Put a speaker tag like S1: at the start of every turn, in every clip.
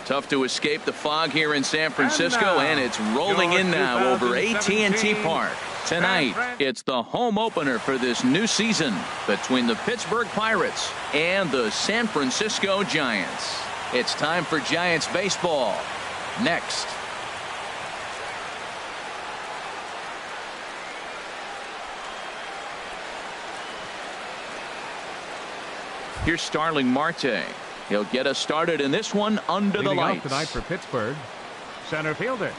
S1: Tough to escape the fog here in San Francisco, and it's rolling in now over AT&T Park. Tonight, it's the home opener for this new season between the Pittsburgh Pirates and the San Francisco Giants. It's time for Giants baseball. Next. Here's Starling Marte. He'll get us started in this one under the lights.
S2: Tonight for Pittsburgh, center fielder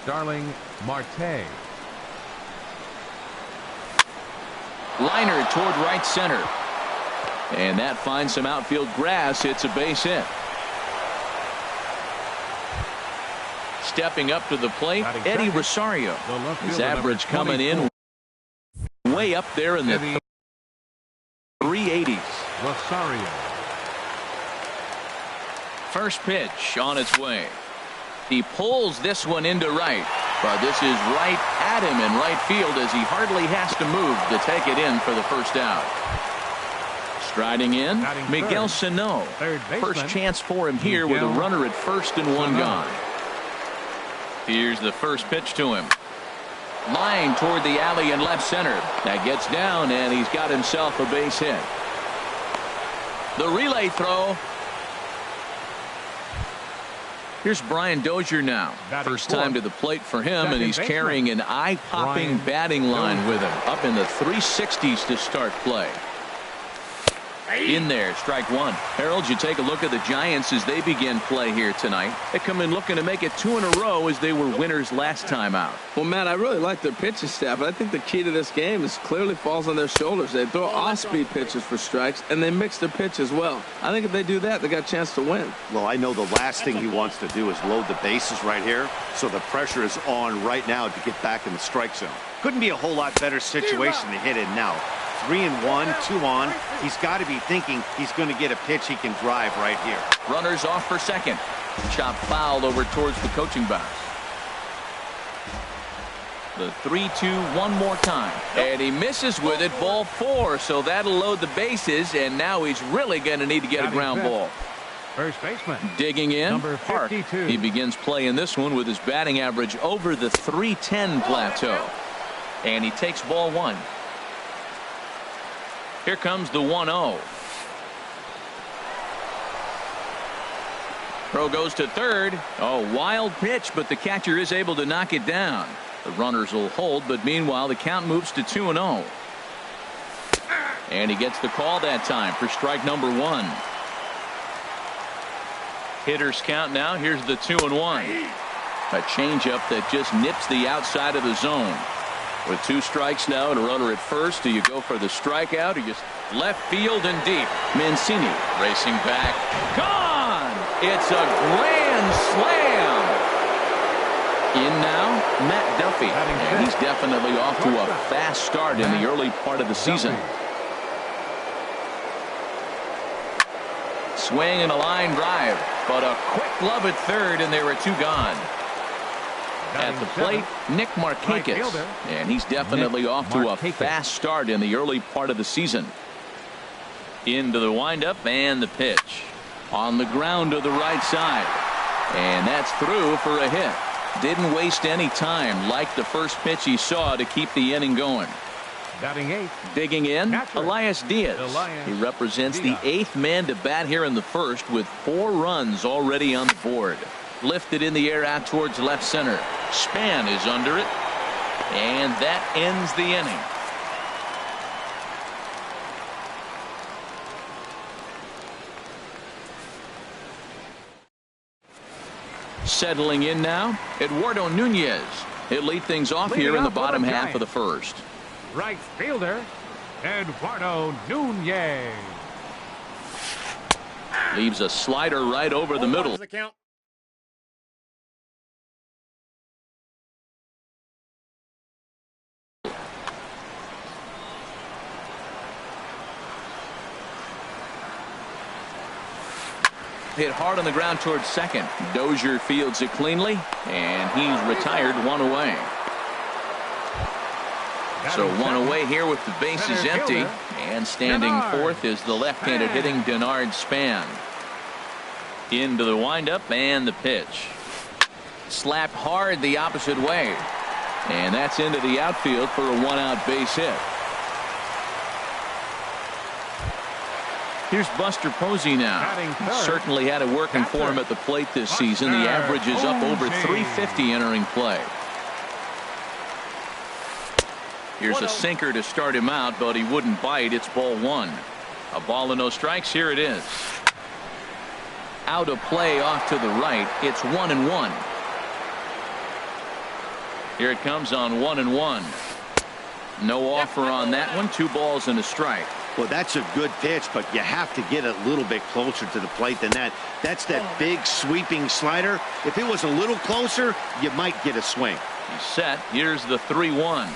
S2: Starling Marte.
S1: Liner toward right center. And that finds some outfield grass. It's a base hit. Stepping up to the plate, Eddie Rosario. His average coming in way up there in the 380s.
S2: Rosario.
S1: First pitch on its way. He pulls this one into right, but this is right at him in right field as he hardly has to move to take it in for the first out. Striding in, Miguel Sano. First chance for him here with a runner at first and one gone. Here's the first pitch to him. Line toward the alley in left center. That gets down, and he's got himself a base hit. The relay throw. Here's Brian Dozier now. First time to the plate for him, and he's carrying an eye-popping batting line with him. Up in the 360s to start play. In there, strike one. Harold, you take a look at the Giants as they begin play here tonight. They come in looking to make it 2 in a row as they were winners last time out.
S3: Well, Matt, I really like their pitching staff, but I think the key to this game is clearly falls on their shoulders. They throw off-speed pitches for strikes, and they mix their pitch as well. I think if they do that, they got a chance to win.
S4: Well, I know the last thing he wants to do is load the bases right here, so the pressure is on right now to get back in the strike zone. Couldn't be a whole lot better situation to hit in now. 3-1, 2 on. He's got to be thinking he's going to get a pitch he can drive right here.
S1: Runners off for second. Chop foul over towards the coaching box. The 3-2 one more time. And he misses with it. Ball 4. So that'll load the bases. And now he's really going to need to get a ground ball.
S2: First baseman.
S1: Digging in.
S2: Number 52.
S1: Park. He begins playing this one with his batting average over the 310 plateau. And he takes ball 1. Here comes the 1-0. Throw goes to third. Oh, wild pitch, but the catcher is able to knock it down. The runners will hold, but meanwhile the count moves to 2-0. And he gets the call that time for strike number 1. Hitters count now. Here's the 2-1. A changeup that just nips the outside of the zone. With 2 strikes now and a runner at first, do you go for the strikeout or just left field and deep? Mancini racing back. Gone! It's a grand slam! In now, Matt Duffy. And he's definitely off to a fast start in the early part of the season. Swing and a line drive, but a quick glove at third, and there are 2 gone. At the plate, Nick Markakis, and he's definitely off to a fast start in the early part of the season. Into the windup and the pitch. On the ground to the right side. And that's through for a hit. Didn't waste any time like the first pitch he saw to keep the inning going.
S2: Batting 8.
S1: Digging in, Elias Diaz. He represents the 8th man to bat here in the first with 4 runs already on the board. Lifted in the air out towards left center. Span is under it. And that ends the inning. Settling in now, Eduardo Nunez. He'll lead things off here in the bottom half of the first.
S2: Right fielder, Eduardo Nunez.
S1: Leaves a slider right over the middle. Hit hard on the ground towards second. Dozier fields it cleanly, and he's retired 1 away. So 1 away here with the bases empty, and standing fourth is the left-handed hitting Denard Span. Into the windup and the pitch. Slapped hard the opposite way. And that's into the outfield for a 1-out base hit. Here's Buster Posey now. He certainly had it working for him at the plate this season. The average is up over 350 entering play. Here's a sinker to start him out, but he wouldn't bite. It's ball 1. A ball and no strikes. Here it is. Out of play off to the right. It's 1-1. Here it comes on 1-1. No offer on that one. 2 balls and a strike.
S4: Well, that's a good pitch, but you have to get a little bit closer to the plate than that. That's that big sweeping slider. If it was a little closer, you might get a swing.
S1: He's set. Here's the 3-1.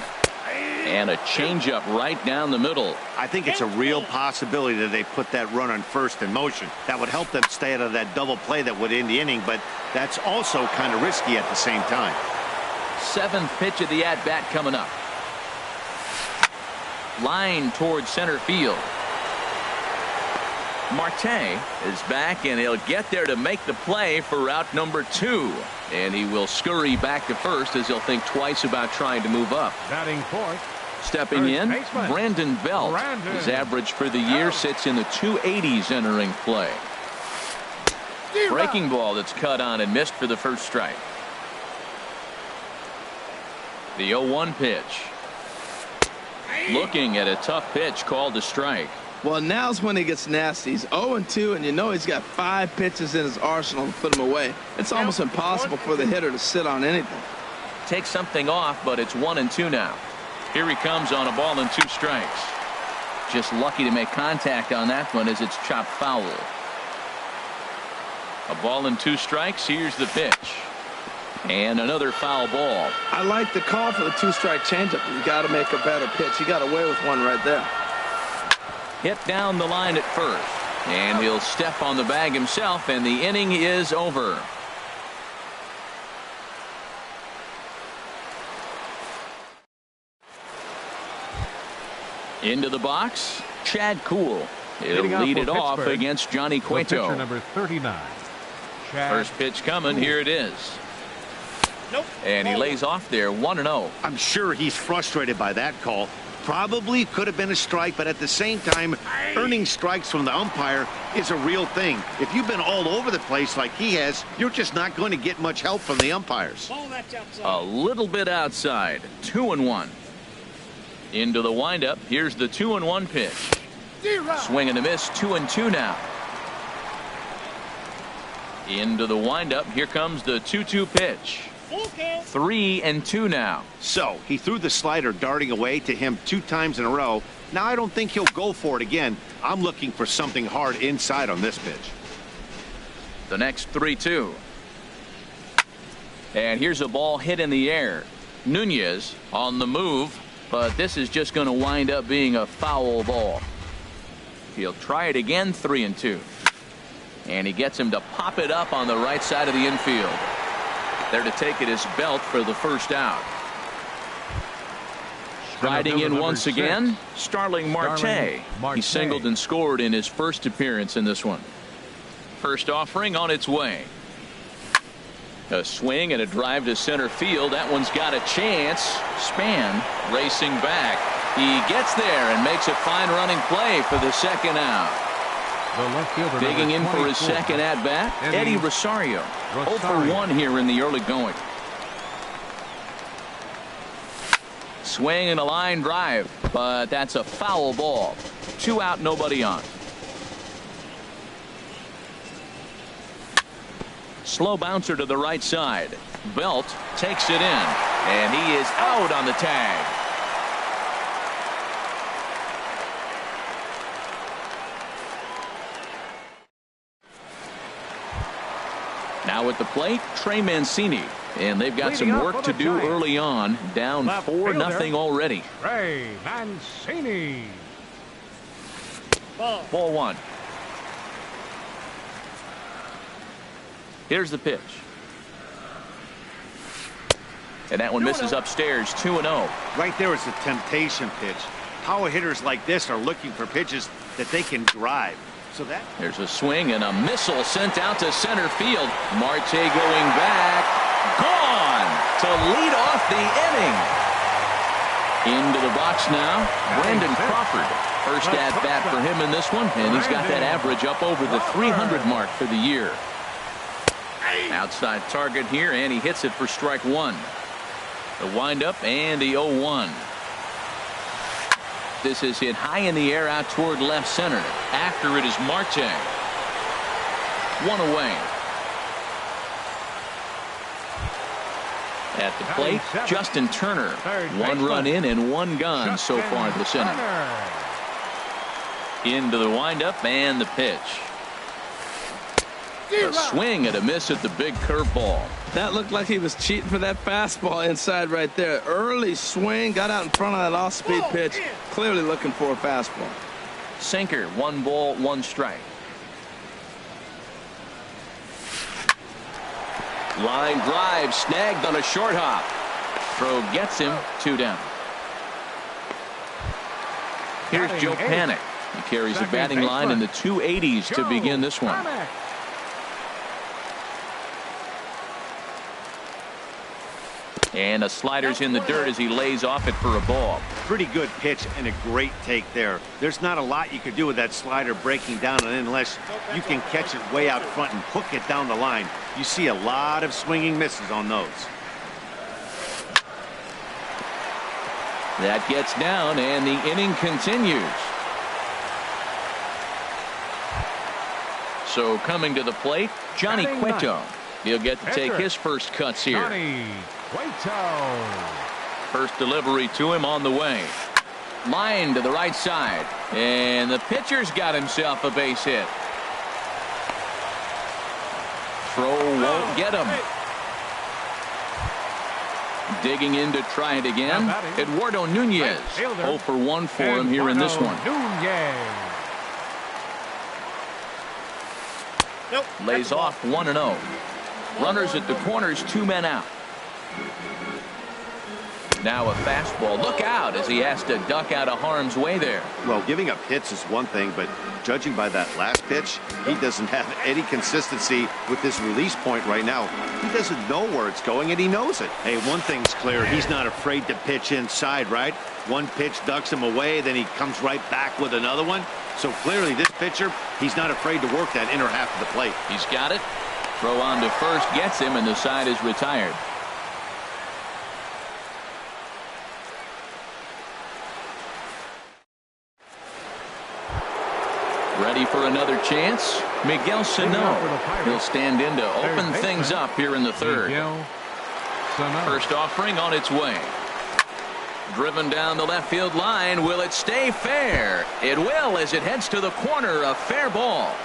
S1: And a changeup right down the middle.
S4: I think it's a real possibility that they put that run on first in motion. That would help them stay out of that double play that would end the inning, but that's also kind of risky at the same time.
S1: 7th pitch of the at-bat coming up. Line towards center field. Marte is back, and he'll get there to make the play for route number 2. And he will scurry back to first as he'll think twice about trying to move up.
S2: Batting fourth.
S1: Stepping in, Brandon Belt. His average for the year sits in the 280s entering play. Breaking ball that's cut on and missed for the first strike. The 0-1 pitch. Looking at a tough pitch called a strike.
S3: Well, now's when he gets nasty. He's 0-2, and you know he's got 5 pitches in his arsenal to put him away. It's almost impossible for the hitter to sit on anything.
S1: Take something off, but it's 1-2 now. Here he comes on a ball and 2 strikes. Just lucky to make contact on that one as it's chopped foul. A ball and 2 strikes. Here's the pitch. And another foul ball.
S3: I like the call for the 2-strike changeup. You got to make a better pitch. He got away with one right there.
S1: Hit down the line at first. And he'll step on the bag himself, and the inning is over. Into the box, Chad Kuhl. He'll lead it off against Johnny Cueto.
S2: Pitcher number 39.
S1: First pitch coming. Here it is. And he lays off there 1-0.
S4: I'm sure he's frustrated by that call. Probably could have been a strike, but at the same time, earning strikes from the umpire is a real thing. If you've been all over the place like he has, you're just not going to get much help from the umpires.
S1: A little bit outside. 2-1. Into the windup. Here's the 2-1 pitch. Swing and a miss. 2-2 now. Into the windup. Here comes the 2-2 pitch. 3-2 now.
S4: So he threw the slider darting away to him 2 times in a row. Now I don't think he'll go for it again. I'm looking for something hard inside on this pitch.
S1: The next 3-2. And here's a ball hit in the air. Nunez on the move, but this is just going to wind up being a foul ball. He'll try it again. 3-2. And he gets him to pop it up on the right side of the infield. There to take it is Belt for the first out. Riding in once again, Starling Marte. He singled and scored in his first appearance in this one. First offering on its way. A swing and a drive to center field. That one's got a chance. Span racing back. He gets there and makes a fine running play for the second out.
S2: The left fielder
S1: digging in for his second at bat, Eddie Rosario. 0 for 1 here in the early going. Swing and a line drive, but that's a foul ball. 2 out, nobody on. Slow bouncer to the right side. Belt takes it in, and he is out on the tag. Now at the plate, Trey Mancini. And they've got some work to do early on. Down 4-0 already.
S2: Trey Mancini.
S1: Ball 1. Here's the pitch. And that one misses upstairs. 2-0.
S4: Right there is a temptation pitch. Power hitters like this are looking for pitches that they can drive. So that
S1: There's a swing and a missile sent out to center field. Marte going back. Gone to lead off the inning. Into the box now, Brandon Crawford. First at bat for him in this one, and he's got that average up over the 300 mark for the year. Outside target here, and he hits it for strike one. The windup and the 0-1. This is hit high in the air out toward left center. After it is Marte. One away. At the plate, Justin Turner. One run in and one gone so far this inning. Into the windup and the pitch. A swing and a miss at the big curveball.
S3: That looked like he was cheating for that fastball inside right there. Early swing, got out in front of that off-speed pitch. Clearly looking for a fastball.
S1: Sinker, 1 ball, 1 strike. Line drive, snagged on a short hop. Throw gets him, 2 down. Here's Joe Panik. He carries a batting line in the 280s to begin this one. And a slider's in the dirt as he lays off it for a ball.
S4: pretty good pitch and a great take there. There's not a lot you could do with that slider breaking down, and unless you can catch it way out front and hook it down the line, you see a lot of swinging misses on those.
S1: That gets down, and the inning continues. So coming to the plate, Johnny Cueto. He'll get to take his first cuts here.
S2: Johnny Cueto.
S1: First delivery to him on the way. Line to the right side. And the pitcher's got himself a base hit. Throw won't get him. Digging in to try it again. Eduardo Nunez. 0 for 1 for him here in this one. Lays off 1-0. Runners at the corners, 2 men out. Now a fastball. Look out as he has to duck out of harm's way there.
S4: Well, giving up hits is one thing, but judging by that last pitch, he doesn't have any consistency with his release point right now. He doesn't know where it's going, and he knows it. Hey, one thing's clear. He's not afraid to pitch inside, right? One pitch ducks him away, then he comes right back with another one. So clearly this pitcher, he's not afraid to work that inner half of the plate.
S1: He's got it. Throw on to first gets him, and the side is retired. Ready for another chance? Miguel Sano. He'll stand in to open things up here in the third. First offering on its way. Driven down the left field line. Will it stay fair? It will as it heads to the corner. A fair ball.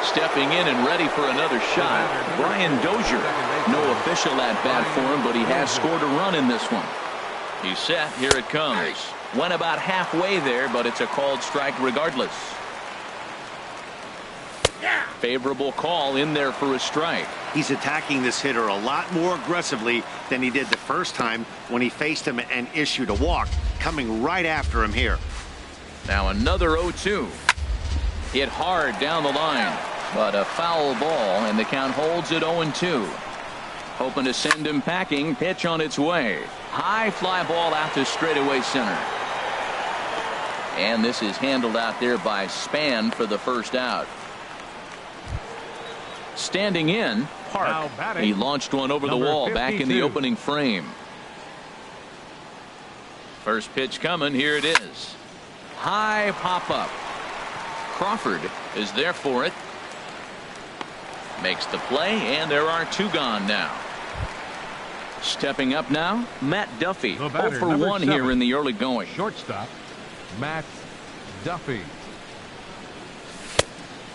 S1: Stepping in and ready for another shot. Brian Dozier. No official at bat for him, but he has scored a run in this one. He's set. Here it comes. Went about halfway there, but it's a called strike regardless. Favorable call in there for a strike.
S4: He's attacking this hitter a lot more aggressively than he did the first time when he faced him and issued a walk, coming right after him here.
S1: Now another 0-2. Hit hard down the line, but a foul ball, and the count holds at 0-2. Hoping to send him packing. Pitch on its way. High fly ball out to straightaway center. And this is handled out there by Span for the first out. Standing in, Park. He launched one over the wall back in the opening frame. First pitch coming. Here it is. High pop up. Crawford is there for it. Makes the play, and there are 2 gone now. Stepping up now, Matt Duffy. 0 for 1 here in the early going.
S2: Shortstop, Matt Duffy.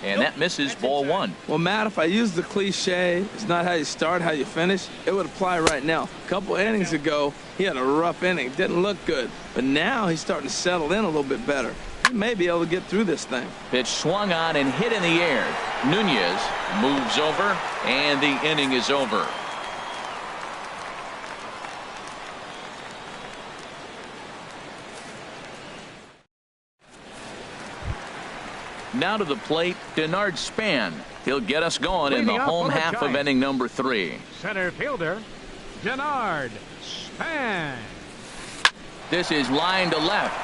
S1: And that misses, ball 1.
S3: Well, Matt, if I use the cliche, it's not how you start, how you finish, it would apply right now. A couple innings ago, he had a rough inning. Didn't look good. But now he's starting to settle in a little bit better. He may be able to get through this thing.
S1: Pitch swung on and hit in the air. Nunez moves over, and the inning is over. Now to the plate, Denard Span. He'll get us going in the home half of inning number 3.
S2: Center fielder, Denard Span.
S1: This is line to left.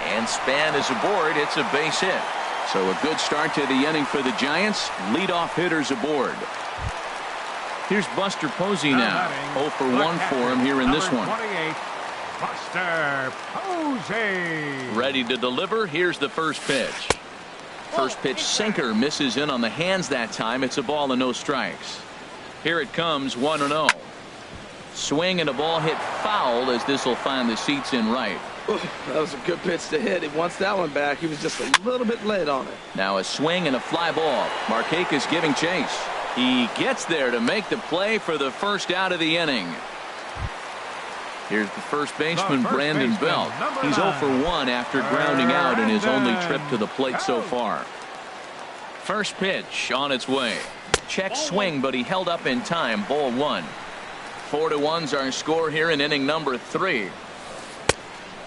S1: And Span is aboard. It's a base hit. So a good start to the inning for the Giants. Leadoff hitters aboard. Here's Buster Posey now. 0 for 1 for him here in this one.
S2: 28, Buster Posey.
S1: Ready to deliver. Here's the first pitch. First pitch sinker misses in on the hands that time. It's a ball and no strikes. Here it comes, 1-0. Swing and a ball hit foul as this will find the seats in right.
S3: That was a good pitch to hit. He wants that one back. He was just a little bit late on it.
S1: Now a swing and a fly ball. Markakis giving chase. He gets there to make the play for the first out of the inning. Here's the first baseman, Brandon Belt. He's 0 for 1 after grounding out in his only trip to the plate so far. First pitch on its way. Check swing, but he held up in time. Ball 1. 4-1's our score here in inning number 3.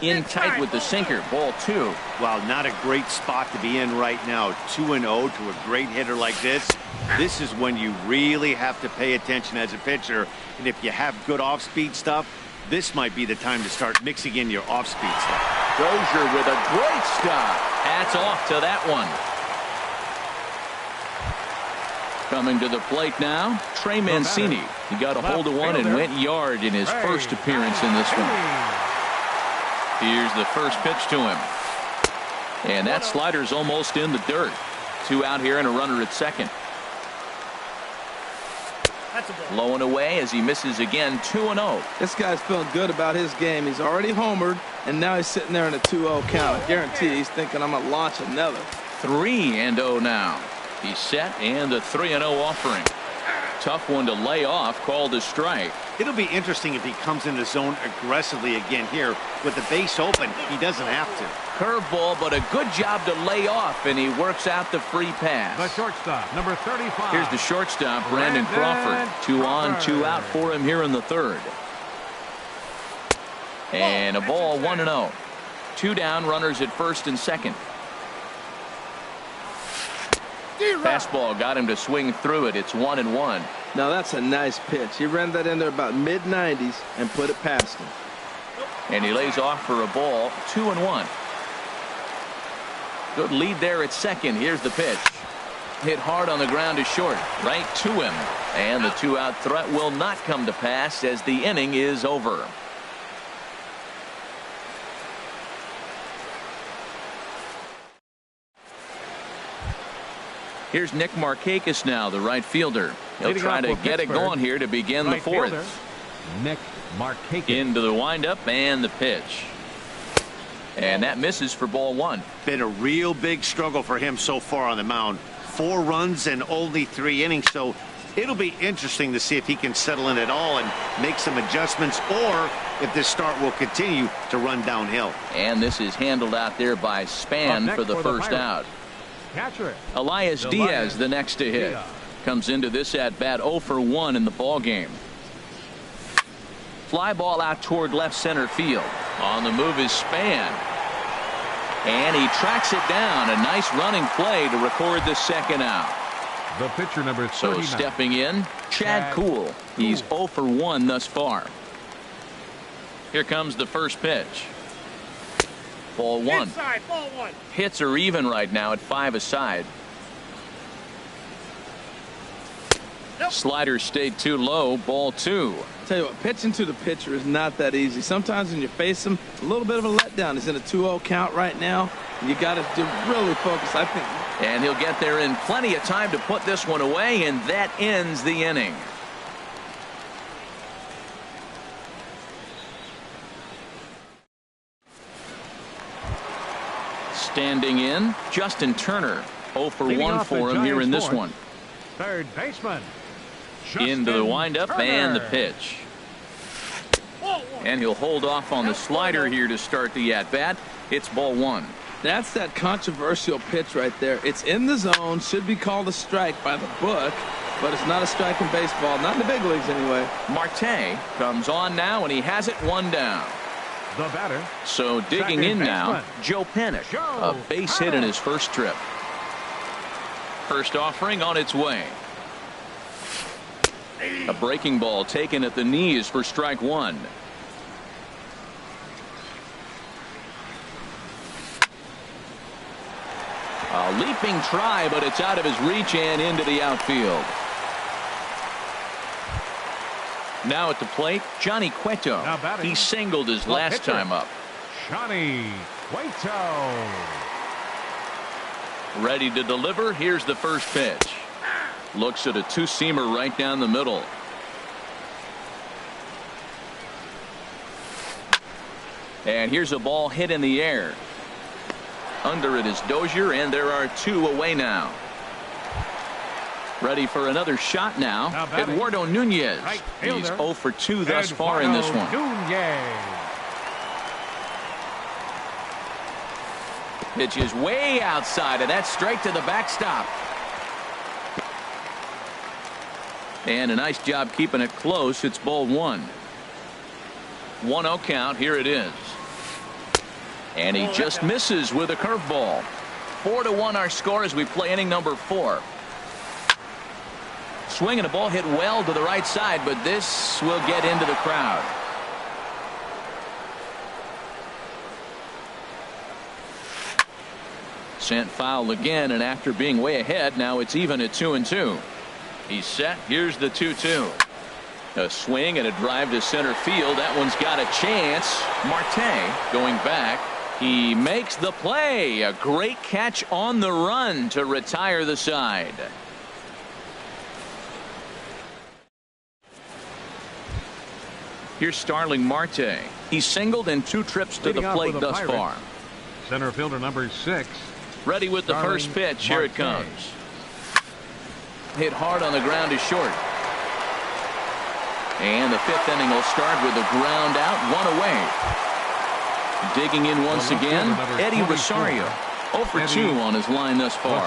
S1: In tight with the sinker. Ball 2.
S4: Wow, not a great spot to be in right now. 2-0 to a great hitter like this. This is when you really have to pay attention as a pitcher. And if you have good off-speed stuff, this might be the time to start mixing in your off-speed stuff.
S1: Dozier with a great stop. Hats off to that one. Coming to the plate now, Trey Mancini. He got a hold of one and went yard in his first appearance in this one. Here's the first pitch to him. And that slider's almost in the dirt. 2 out here and a runner at second. Low and away as he misses again. 2-0.
S3: This guy's feeling good about his game. He's already homered, and now he's sitting there in a 2-0 count. I guarantee he's thinking, I'm going to launch another.
S1: 3-0 now. He's set, and the 3-0 offering. Tough one to lay off, called a strike.
S4: It'll be interesting if he comes in the zone aggressively again here. With the base open, he doesn't have to.
S1: Curveball, but a good job to lay off, and he works out the free pass.
S2: The shortstop, number 35.
S1: Here's the shortstop, Brandon Crawford. 2 on, 2 out for him here in the 3rd. And a ball, 1-0. 2 down, runners at first and second. Fastball got him to swing through it. It's 1-1.
S3: Now that's a nice pitch. He ran that in there about mid-90s and put it past him.
S1: And he lays off for a ball. 2-1. Good lead there at second. Here's the pitch. Hit hard on the ground to short. Right to him. And the 2-out threat will not come to pass as the inning is over. Here's Nick Markakis now, the right fielder. He'll try to get it going here to begin the 4th.
S2: Nick Markakis.
S1: Into the windup and the pitch. And that misses for ball 1.
S4: Been a real big struggle for him so far on the mound. 4 runs and only 3 innings, so it'll be interesting to see if he can settle in at all and make some adjustments, or if this start will continue to run downhill.
S1: And this is handled out there by Span for the first out.
S2: Catcher.
S1: Elias Diaz the next to hit. Comes into this at bat 0 for 1 in the ball game. Fly ball out toward left center field. On the move is Span. And he tracks it down. A nice running play to record the 2nd out.
S2: The pitcher, number 39.
S1: So stepping in, Chad Kuhl. He's 0 for 1 thus far. Here comes the first pitch. Ball 1.
S5: Inside, ball 1.
S1: Hits are even right now at 5 aside. Slider stayed too low. Ball 2.
S3: Tell you what, pitching to the pitcher is not that easy. Sometimes when you face him, a little bit of a letdown. He's in a 2-0 count right now. You got to really focus, I think.
S1: And he'll get there in plenty of time to put this one away, and that ends the inning. Standing in, Justin Turner. 0 for 1 for him here in this one.
S2: Third baseman.
S1: Into the windup and the pitch. And he'll hold off on the slider here to start the at-bat. It's ball 1.
S3: That's that controversial pitch right there. It's in the zone, should be called a strike by the book, but it's not a strike in baseball, not in the big leagues anyway.
S1: Marte comes on now, and he has it 1 down.
S2: The batter.
S1: So digging in now, Joe Panik, a base hit in his first trip. First offering on its way. A breaking ball taken at the knees for strike one. A leaping try, but it's out of his reach and into the outfield. Now at the plate, Johnny Cueto. He singled his last time up.
S2: Johnny Cueto.
S1: Ready to deliver. Here's the first pitch. Looks at a two-seamer right down the middle. And here's a ball hit in the air. Under it is Dozier, and there are two away now. Ready for another shot now. Eduardo Nunez. He's 0 for 2 thus far in this one. Pitch is way outside, and that's straight to the backstop. And a nice job keeping it close. It's ball one. 1-0 count. Here it is. And he just misses with a curveball. 4-1 our score as we play inning number 4. Swing and a ball hit well to the right side, but this will get into the crowd. Sent foul again, and after being way ahead, now it's even at 2-2. He's set. Here's the 2-2. A swing and a drive to center field. That one's got a chance. Marte going back. He makes the play. A great catch on the run to retire the side. Here's Starling Marte. He's singled in 2 trips to the plate thus far.
S2: Center fielder number 6.
S1: Ready with the first pitch. Here it comes. Hit hard on the ground to short. And the 5th inning will start with a ground out, 1 away. Digging in once again, Eddie Rosario. 0 for 2 on his line thus far.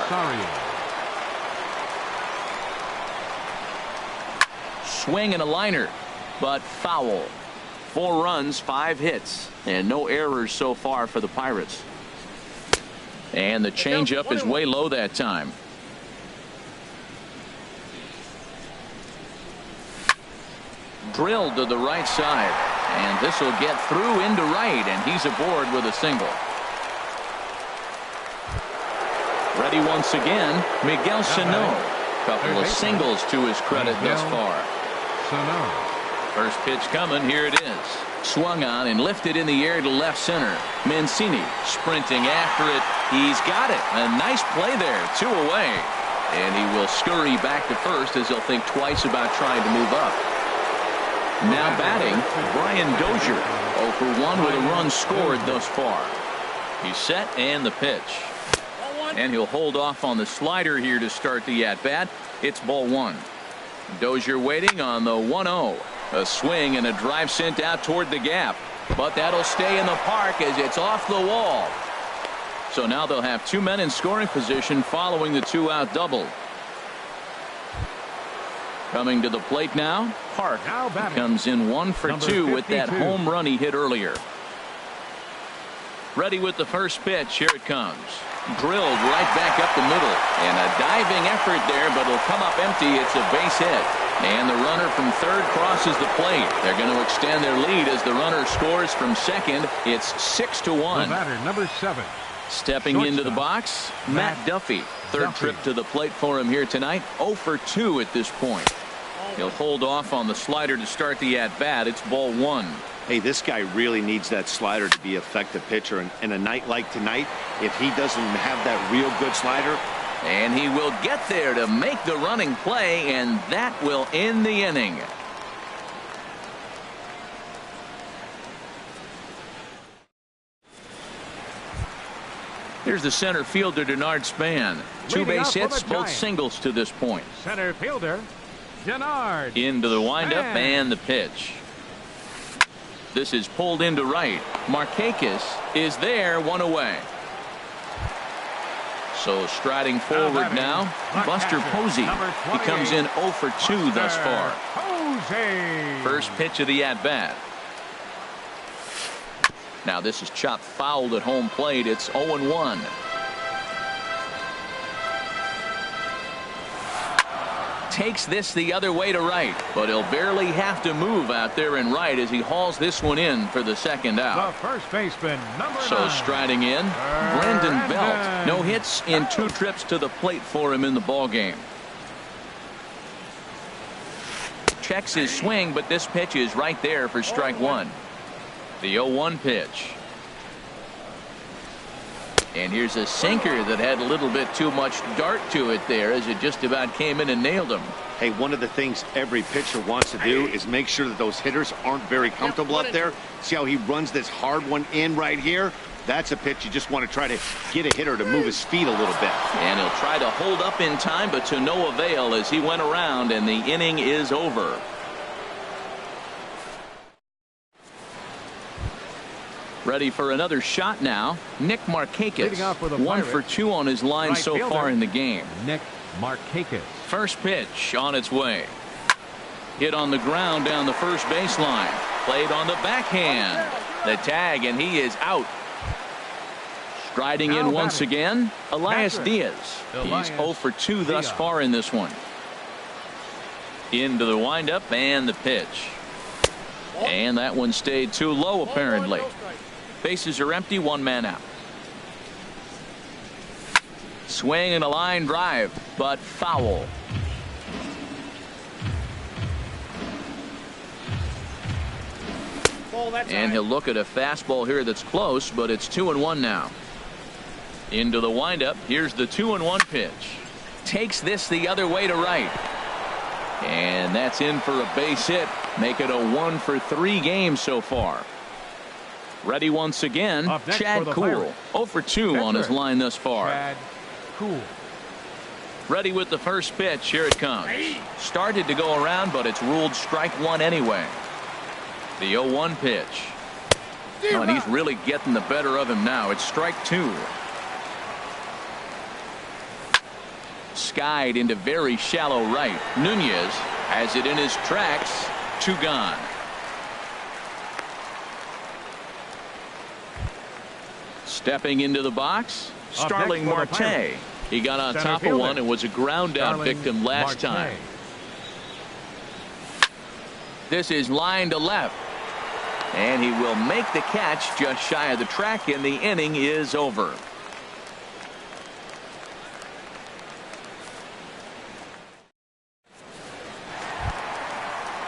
S1: Swing and a liner, but foul. 4 runs, 5 hits, and no errors so far for the Pirates. And the changeup is way low that time. Drilled to the right side, and this will get through into right, and he's aboard with a single. Ready once again, Miguel Sano. Couple of singles to his credit thus far. First pitch coming. Here it is. Swung on and lifted in the air to left center. Mancini sprinting after it. He's got it. A nice play there. 2 away, and he will scurry back to first as he'll think twice about trying to move up. Now batting, Brian Dozier. 0 for 1 with a run scored thus far. He's set, and the pitch. And he'll hold off on the slider here to start the at-bat. It's ball 1. Dozier waiting on the 1-0. A swing and a drive sent out toward the gap. But that'll stay in the park as it's off the wall. So now they'll have 2 men in scoring position following the 2-out double. Coming to the plate now, Park. He comes in 1 for 2 with that home run he hit earlier. Ready with the first pitch. Here it comes. Drilled right back up the middle, and a diving effort there, but it'll come up empty. It's a base hit, and the runner from third crosses the plate. They're going to extend their lead as the runner scores from second. It's 6-1.
S2: Batter number 7.
S1: Stepping into the box, Matt Duffy. Third trip to the plate for him here tonight. 0 for 2 at this point. He'll hold off on the slider to start the at-bat. It's ball 1.
S4: Hey, this guy really needs that slider to be an effective pitcher. And a night like tonight, if he doesn't have that real good slider.
S1: And he will get there to make the running play, and that will end the inning. Here's the center fielder, Denard Span. 2 base hits, both singles to this point.
S2: Center fielder, Denard.
S1: Into the windup and the pitch. This is pulled into right. Markakis is there, 1 away. So striding forward now, Buster Posey. He comes in 0 for 2 thus far. First pitch of the at-bat. Now this is chopped fouled at home plate. It's 0-1. takes this the other way to right, but he'll barely have to move out there in right as he hauls this one in for the second out.
S2: The first baseman, number
S1: So
S2: 9.
S1: striding in, Brendan Belt. No hits in 2 trips to the plate for him in the ballgame. Checks his swing, but this pitch is right there for strike 1. The 0-1 pitch. And here's a sinker that had a little bit too much dart to it there as it just about came in and nailed him.
S4: Hey, one of the things every pitcher wants to do is make sure that those hitters aren't very comfortable up there. See how he runs this hard one in right here? That's a pitch you just want to try to get a hitter to move his feet a little bit.
S1: And he'll try to hold up in time, but to no avail as he went around and the inning is over. Ready for another shot now. Nick
S2: Leading off for the
S1: Markakis. 1
S2: Pirates,
S1: for 2 on his line
S2: right
S1: so
S2: fielder,
S1: far in the game.
S2: Nick Markakis.
S1: First pitch on its way. Hit on the ground down the first baseline. Played on the backhand. The tag, and he is out. Striding in once again, Elias Diaz. He's 0 for 2 thus far in this one. Into the windup and the pitch. And that one stayed too low apparently. Bases are empty, 1 man out. Swing and a line drive, but foul. And he'll look at a fastball here that's close, but it's 2-1 now. Into the windup. Here's the 2-1 pitch. Takes this the other way to right. And that's in for a base hit. Make it a 1 for 3 game so far. Ready once again, Chad Kuhl. 0 for 2 on his line thus far.
S2: Chad Kuhl.
S1: Ready with the first pitch. Here it comes. Started to go around, but it's ruled strike 1 anyway. The 0-1 pitch. Oh, and he's really getting the better of him now. It's strike 2. Skied into very shallow right. Nunez has it in his tracks. 2 gone. Stepping into the box, Starling Marte. He got on top of one and was a ground out victim last time. This is line to left. And he will make the catch just shy of the track, and the inning is over.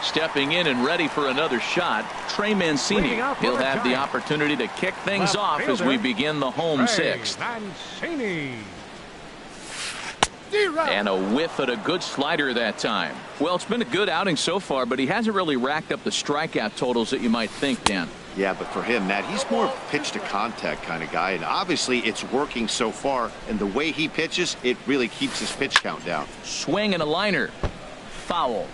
S1: Stepping in and ready for another shot, Trey Mancini. He'll have the opportunity to kick things off as we begin the home 6th. And a whiff at a good slider that time. Well, it's been a good outing so far, but he hasn't really racked up the strikeout totals that you might think, Dan.
S4: Yeah, but for him, Matt, he's more pitch to contact kind of guy, and obviously it's working so far, and the way he pitches, it really keeps his pitch count down.
S1: Swing and a liner. Foul.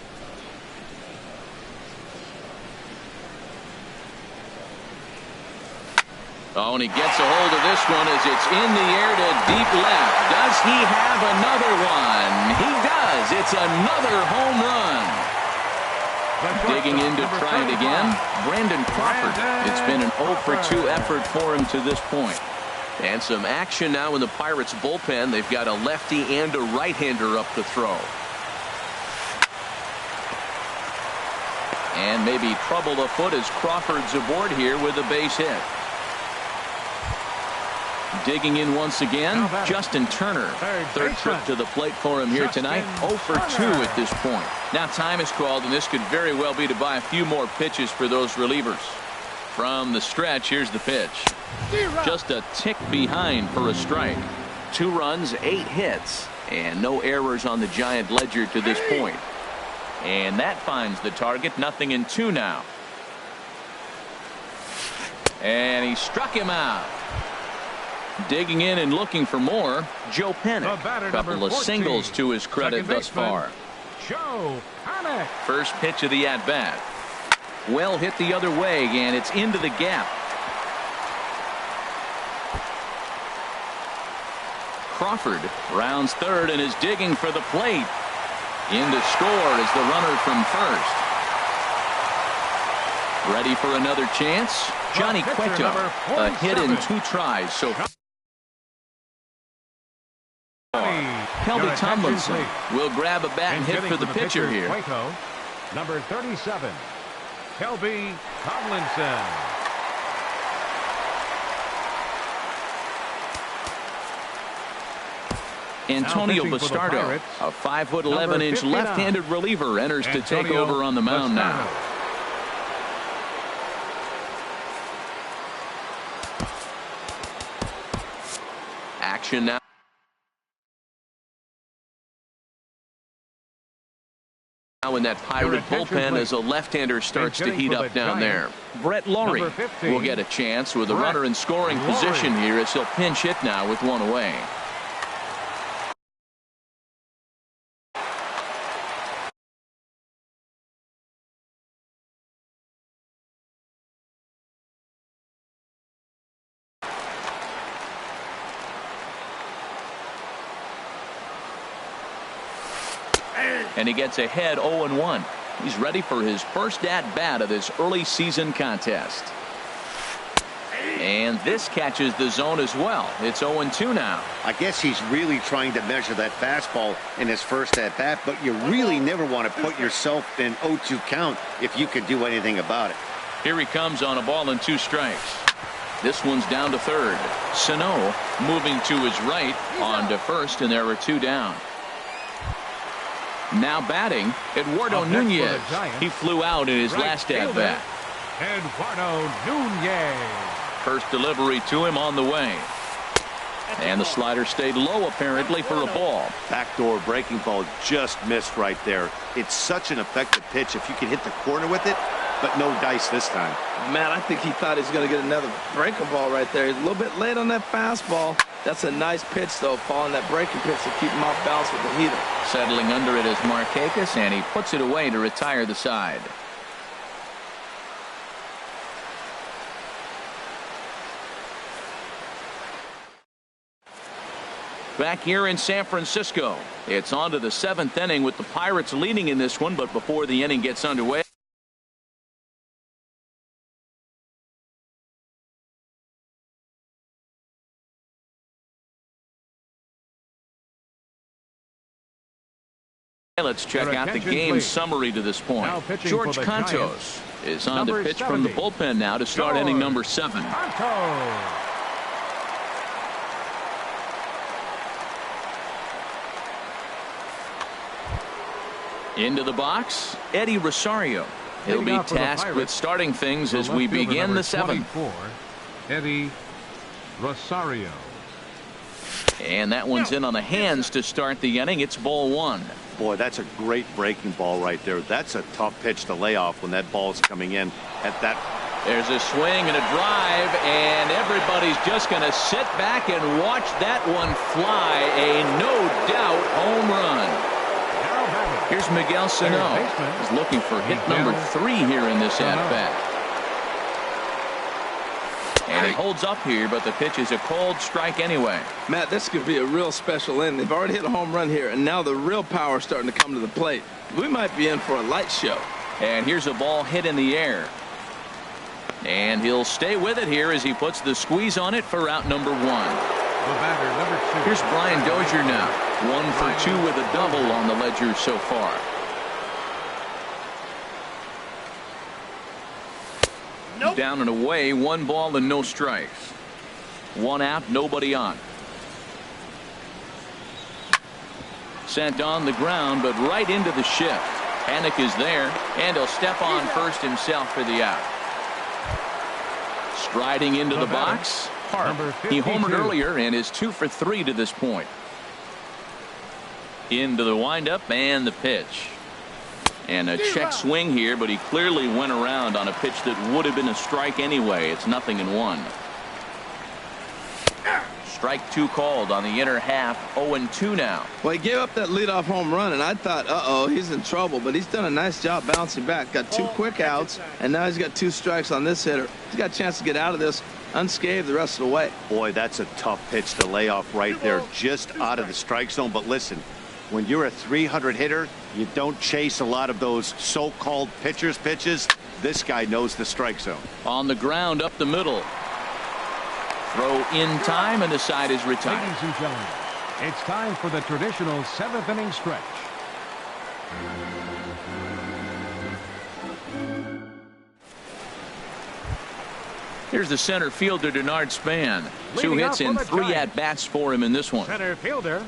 S1: Oh, and he gets a hold of this one as it's in the air to deep left. Does he have another one? He does. It's another home run. Digging in to try it again, Brandon Crawford. It's been an 0 for 2 effort for him to this point. And some action now in the Pirates bullpen. They've got a lefty and a right-hander up to throw. And maybe trouble afoot as Crawford's aboard here with a base hit. Digging in once again, Justin Turner. Third trip to the plate for him here tonight. 0 for 2 at this point. Now time is called, and this could very well be to buy a few more pitches for those relievers. From the stretch, here's the pitch. Just a tick behind for a strike. 2 runs, 8 hits, and no errors on the Giant ledger to this point. And that finds the target. 0-2 now. And he struck him out. Digging in and looking for more, Joe Pennick. Couple of singles to his credit thus far.
S2: Joe Pennick.
S1: First pitch of the at-bat. Well hit the other way, and it's into the gap. Crawford rounds third and is digging for the plate. In to score is the runner from first. Ready for another chance? Johnny Cueto. A hit in 2 tries so far. Kelby Tomlinson will grab a bat and hit for the pitcher here.
S2: Waco, number 37, Kelby Tomlinson.
S1: Antonio Bastardo, a 5'11" left-handed reliever, enters to take over on the mound now. Action now. Now in that Pirate bullpen as a left-hander starts to heat up down there. Brett Laurie will get a chance with a runner in scoring position here as he'll pinch hit now with one away. And he gets ahead 0-1. He's ready for his first at-bat of this early season contest. And this catches the zone as well. It's 0-2 now.
S4: I guess he's really trying to measure that fastball in his first at-bat, but you really never want to put yourself in 0-2 count if you could do anything about it.
S1: Here he comes on a ball and 2 strikes. This one's down to third. Sano moving to his right on to first, and there are 2 down. Now batting, Eduardo Nunez. He flew out in his last at-bat.
S2: Eduardo Nunez.
S1: First delivery to him on the way. And the slider stayed low apparently for a ball.
S4: Backdoor breaking ball just missed right there. It's such an effective pitch if you can hit the corner with it, but no dice this time.
S3: Man, I think he thought he was going to get another breaking ball right there. He's a little bit late on that fastball. That's a nice pitch, though, Paul, and that breaking pitch to keep him off balance with the heater.
S1: Settling under it is Markakis, and he puts it away to retire the side. Back here in San Francisco, it's on to the 7th inning with the Pirates leading in this one, but before the inning gets underway, let's check out the game summary to this point. George Cantos is on to pitch from the bullpen now to start inning number 7. Into the box, Eddie Rosario. He'll be tasked with starting things as we begin the 7th.
S2: Eddie Rosario.
S1: And that one's in on the hands to start the inning. It's ball 1.
S4: Boy, that's a great breaking ball right there. That's a tough pitch to lay off when that ball's coming in at that.
S1: There's a swing and a drive, and everybody's just going to sit back and watch that one fly. A no-doubt home run. Here's Miguel Sano. He's looking for hit number 3 here in this at-bat. And it holds up here, but the pitch is a cold strike anyway.
S3: Matt, this could be a real special inning. They've already hit a home run here, and now the real power is starting to come to the plate. We might be in for a light show.
S1: And here's a ball hit in the air. And he'll stay with it here as he puts the squeeze on it for out number 1.
S2: The batter, number 2.
S1: Here's Brian Dozier now. 1 for 2 with a double on the ledger so far. Nope. Down and away, 1 ball and no strikes. 1 out, nobody on. Sent on the ground, but right into the shift. Panic is there, and he'll step on first himself for the out. Striding into the box, Hart. He homered earlier and is 2 for 3 to this point. Into the windup and the pitch. And a check swing here, but he clearly went around on a pitch that would have been a strike anyway. It's 0-1. Strike 2 called on the inner half. 0-2 now.
S3: Well, he gave up that leadoff home run, and I thought, uh-oh, he's in trouble. But he's done a nice job bouncing back. Got 2 quick outs, and now he's got 2 strikes on this hitter. He's got a chance to get out of this unscathed the rest of the way.
S4: Boy, that's a tough pitch to lay off right there, just out of the strike zone. But listen, when you're a 300 hitter, you don't chase a lot of those so-called pitcher's pitches. This guy knows the strike zone.
S1: On the ground up the middle. Throw in time, and the side is retired.
S2: Ladies and gentlemen, It's time for the traditional 7th inning stretch.
S1: Here's the center fielder, Denard Span. 2
S2: Leading
S1: hits
S2: up
S1: and
S2: for the
S1: 3
S2: Giants.
S1: at-bats for him in this one.
S2: Center fielder,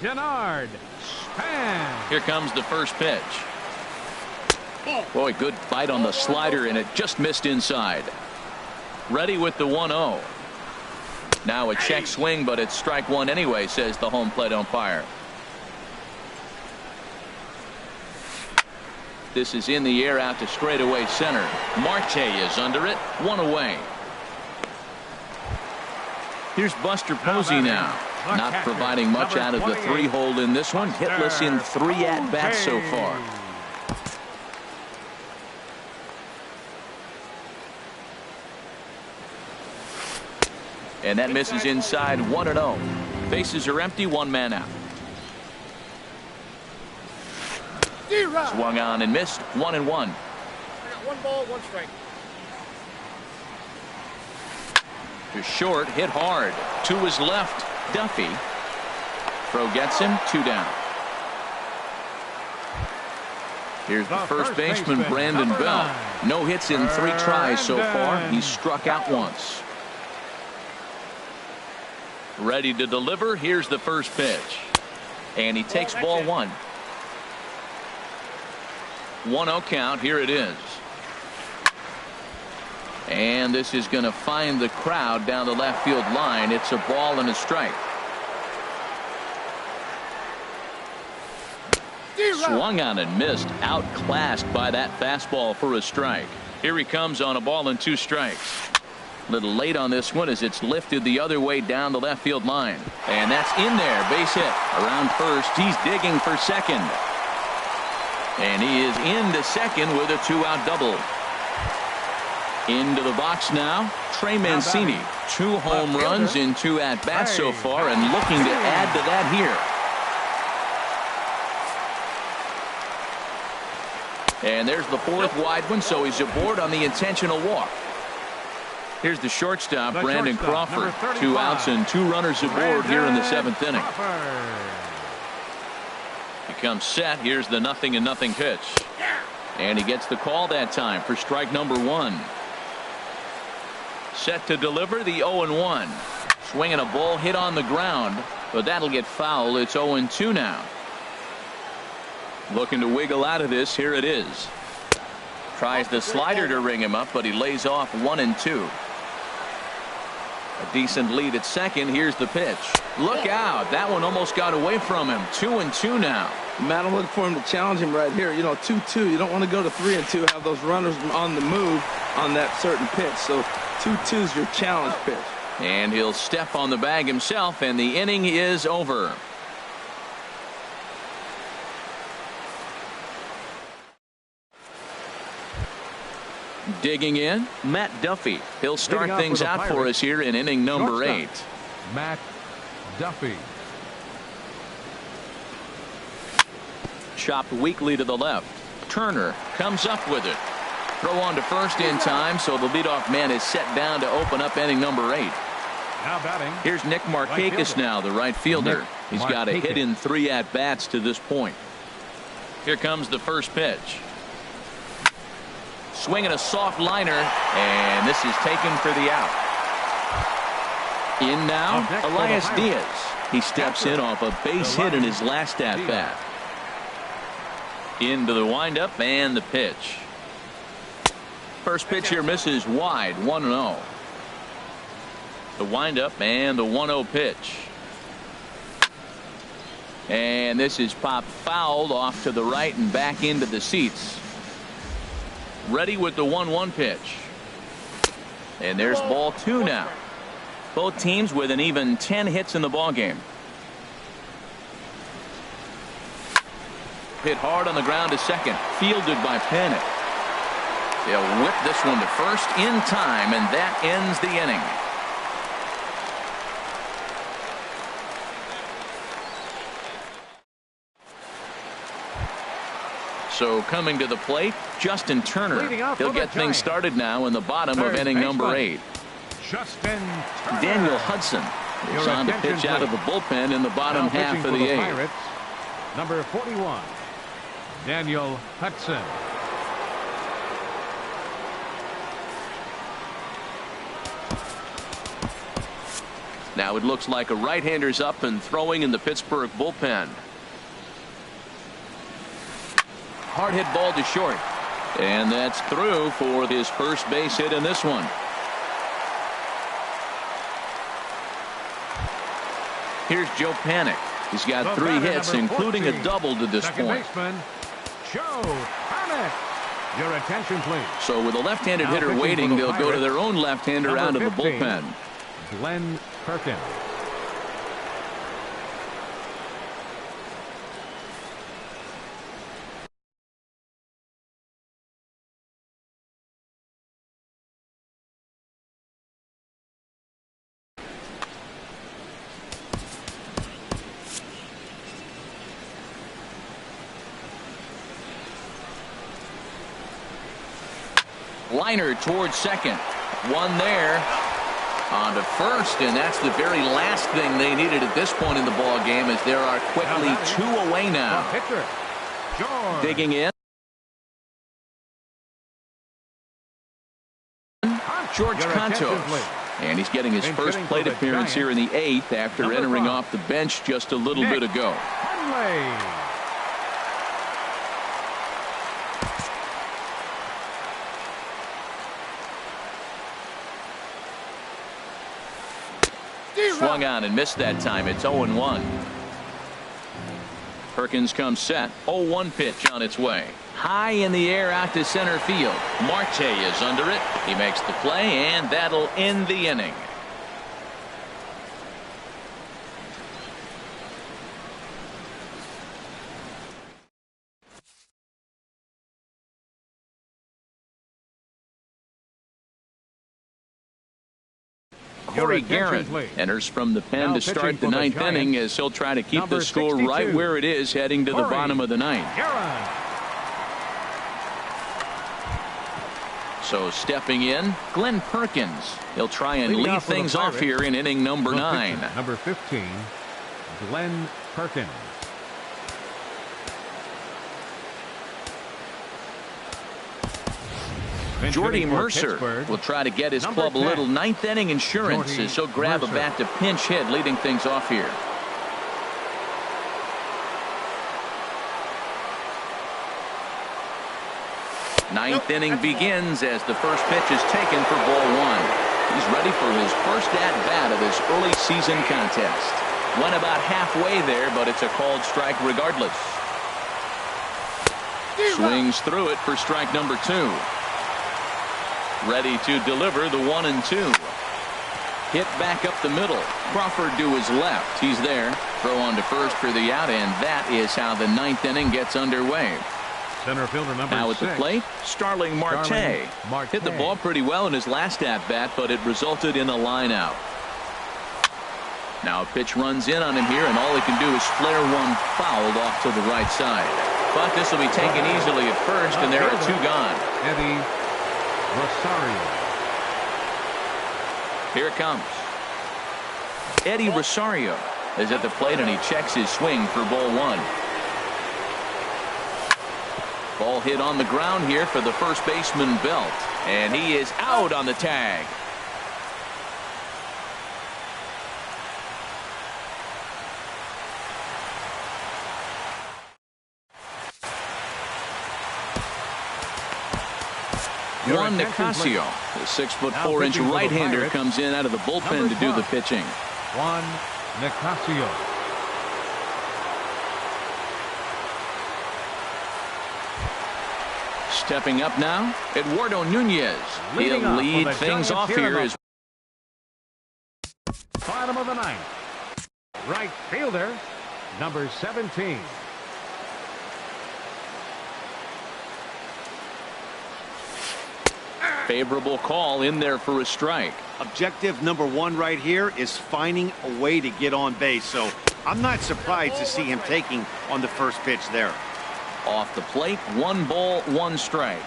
S2: Denard Span.
S1: Here comes the first pitch. Boy, good bite on the slider, and it just missed inside. Ready with the 1-0. Now a check swing, but it's strike one anyway, says the home plate umpire. This is in the air out to straightaway center. Marte is under it. 1 away. Here's Buster Posey now. Not providing much out of the 3-hole in this one. Hitless in 3 at-bats so far. And that misses inside. 1-0. Bases are empty. 1 man out. Swung on and missed. 1-1.
S5: I got 1 ball, 1 strike.
S1: To short, hit hard. To his left, Duffy. Throw gets him. 2 down. Here's the first baseman, Brandon Bell. No hits in 3 tries so far. He's struck out once. Ready to deliver. Here's the first pitch. And he takes ball 1. 1-0 count. Here it is. And this is going to find the crowd down the left field line. It's a ball and a strike. Swung on and missed. Outclassed by that fastball for a strike. Here he comes on a ball and 2 strikes. A little late on this one as it's lifted the other way down the left field line. And that's in there. Base hit. Around first. He's digging for second. And he is into second with a 2-out double. Into the box now, Trey Mancini. 2 home runs in 2 at-bats so far, and looking to add to that here. And there's the 4th wide one, so he's aboard on the intentional walk. Here's the shortstop, Brandon Crawford. 2 outs and 2 runners aboard here in the 7th inning. He comes set. Here's the 0-0 pitch. And he gets the call that time for strike number 1. Set to deliver the 0-1. Swinging a ball hit on the ground, but that'll get foul. It's 0-2 now. Looking to wiggle out of this. Here it is. Tries the slider to ring him up, but he lays off 1-2. A decent lead at second. Here's the pitch. Look out. That one almost got away from him. 2-2 now.
S3: Matt, I'm looking for him to challenge him right here. You know, 2-2. You don't want to go to 3-2, have those runners on the move on that certain pitch. So 2-2 is your challenge pitch.
S1: And he'll step on the bag himself, and the inning is over. Digging in, Matt Duffy. He'll start things out for us here in inning number 8.
S2: Matt Duffy.
S1: Chopped weakly to the left. Turner comes up with it. Throw on to first in time, so the leadoff man is set down to open up inning number 8.
S2: Now batting.
S1: Here's Nick Markakis now, the right fielder. He's got a hit in 3 at-bats to this point. Here comes the first pitch. Swinging a soft liner, and this is taken for the out. In now, Elias Diaz. He steps in off a base hit in his last at-bat. Into the windup and the pitch. First pitch here misses wide. 1-0. The windup and the 1-0 pitch. And this is popped fouled off to the right and back into the seats. Ready with the 1-1 pitch. And there's ball 2 now. Both teams with an even 10 hits in the ballgame. Hit hard on the ground to second. Fielded by Panic. They'll whip this one to first in time, and that ends the inning. So coming to the plate, Justin Turner. He'll get things started now in the bottom of inning number 8.
S2: Justin Turner.
S1: Daniel Hudson He's on to pitch out of the bullpen in the bottom half of the eighth.
S2: Pirates, number 41, Daniel Hudson.
S6: Now it looks like a right-hander's up and throwing in the Pittsburgh bullpen.
S1: Hard hit ball to short. And that's through for his first base hit in this one. Here's Joe Panik. He's got 3 hits, including a double to this point.
S2: Baseman, Joe Panik. Your attention, please.
S1: So with a left-handed hitter waiting, they'll go to their own left-hander out of the bullpen.
S2: Glenn Perkins.
S1: Liner towards second. One there. On to first, and that's the very last thing they needed at this point in the ball game, as there are quickly 2 away now. Digging in. George Contos. And he's getting his first plate appearance here in the 8th after entering off the bench just a little bit ago. Swung on and missed that time. It's 0-1. Perkins comes set. 0-1 pitch on its way. High in the air out to center field. Marte is under it. He makes the play, and that'll end the inning. Corey Guerin enters from the pen to start the 9th inning, as he'll try to keep the score right where it is heading to the bottom of the 9th. So stepping in, Glenn Perkins. He'll try and lead things off here in inning number 9.
S2: Number 15, Glenn Perkins.
S1: Jordy Mercer will try to get his club a little 9th inning insurance, as he'll grab a bat to pinch hit, leading things off here. Ninth inning begins as the first pitch is taken for ball 1. He's ready for his first at-bat of this early season contest. Went about halfway there, but it's a called strike regardless. Swings through it for strike number 2. Ready to deliver the 1-2. Hit back up the middle. Crawford to his left. He's there. Throw on to first for the out, and that is how the 9th inning gets underway.
S2: Center fielder number
S1: now at the plate, Starling Marte. Hit the ball pretty well in his last at-bat, but it resulted in a line out. Now a pitch runs in on him here, and all he can do is flare one fouled off to the right side. But this will be taken easily at first, and there are 2 gone.
S2: Eddie Rosario.
S1: Here it comes. Eddie Rosario is at the plate, and he checks his swing for ball 1. Ball hit on the ground here for the first baseman, Belt, and he is out on the tag. Juan Nicasio, the 6'4" right-hander, comes in out of the bullpen to do the pitching.
S2: Juan Nicasio.
S1: Stepping up now, Eduardo Nunez. He'll lead things off here as
S2: bottom of the 9th. Right fielder, number 17.
S1: favorable call in there for a strike.
S4: Objective number 1 right here is finding a way to get on base. So I'm not surprised to see him taking on the first pitch there.
S1: Off the plate, 1 ball, 1 strike.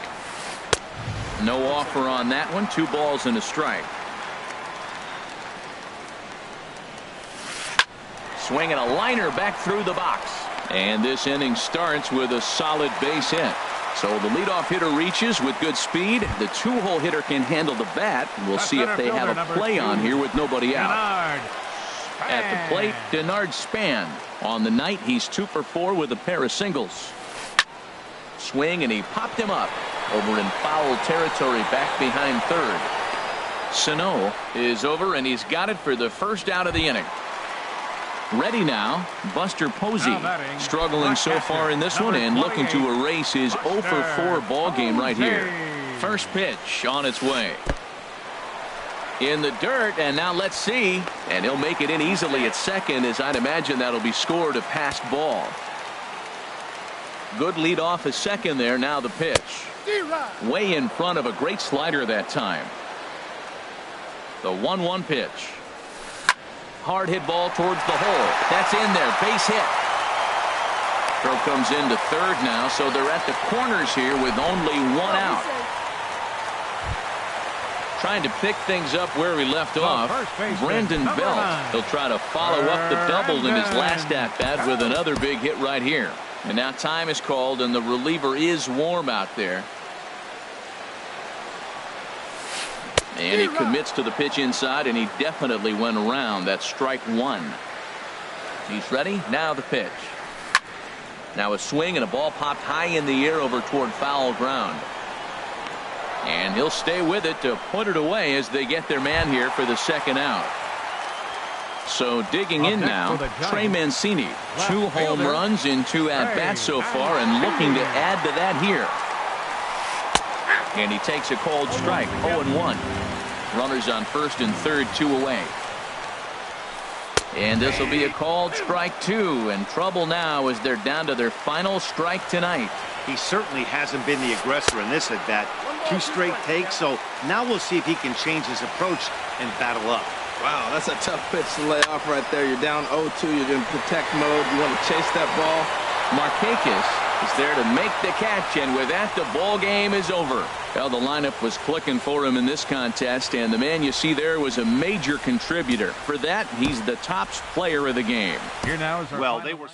S1: No offer on that one. 2 balls and a strike. swing and a liner back through the box. And this inning starts with a solid base hit. So the leadoff hitter reaches with good speed. The two-hole hitter can handle the bat. We'll see if they have a play on here with nobody out. At the plate, Denard Span. On the night, he's 2 for 4 with a pair of singles. Swing, and he popped him up over in foul territory back behind third. Sano is over, and he's got it for the first out of the inning. Ready now, Buster Posey, struggling so far in this one and looking to erase his 0 for 4 ball game right here. First pitch on its way. In the dirt, and now let's see. And he'll make it in easily at second, as I'd imagine that'll be scored a passed ball. Good lead off at second there. Now the pitch. Way in front of a great slider that time. The 1-1 pitch. Hard hit ball towards the hole. That's in there. Base hit. Throw comes into third now, so they're at the corners here with only 1 out. Trying to pick things up where we left off. Brandon Belt. He'll try to follow up the double in his last at-bat with another big hit right here. And now time is called, and the reliever is warm out there. And he commits to the pitch inside, and he definitely went around. That's strike 1. He's ready. Now the pitch. Now a swing, and a ball popped high in the air over toward foul ground. And he'll stay with it to put it away as they get their man here for the second out. So digging in now, Trey Mancini. 2 home runs in 2 at-bats so far, and looking to add to that here. And he takes a called strike. 0-1. Runners on first and third, 2 away. And this will be a called strike 2. And trouble now as they're down to their final strike tonight.
S4: He certainly hasn't been the aggressor in this at-bat. 2 straight takes, so now we'll see if he can change his approach and battle up.
S3: Wow, that's a tough pitch to lay off right there. You're down 0-2. You're in protect mode. You want to chase that ball.
S1: Markakis is there to make the catch, and with that, the ball game is over. Well, the lineup was clicking for him in this contest, and the man you see there was a major contributor. For that, he's the top player of the game.
S2: Here now is our
S4: well, they were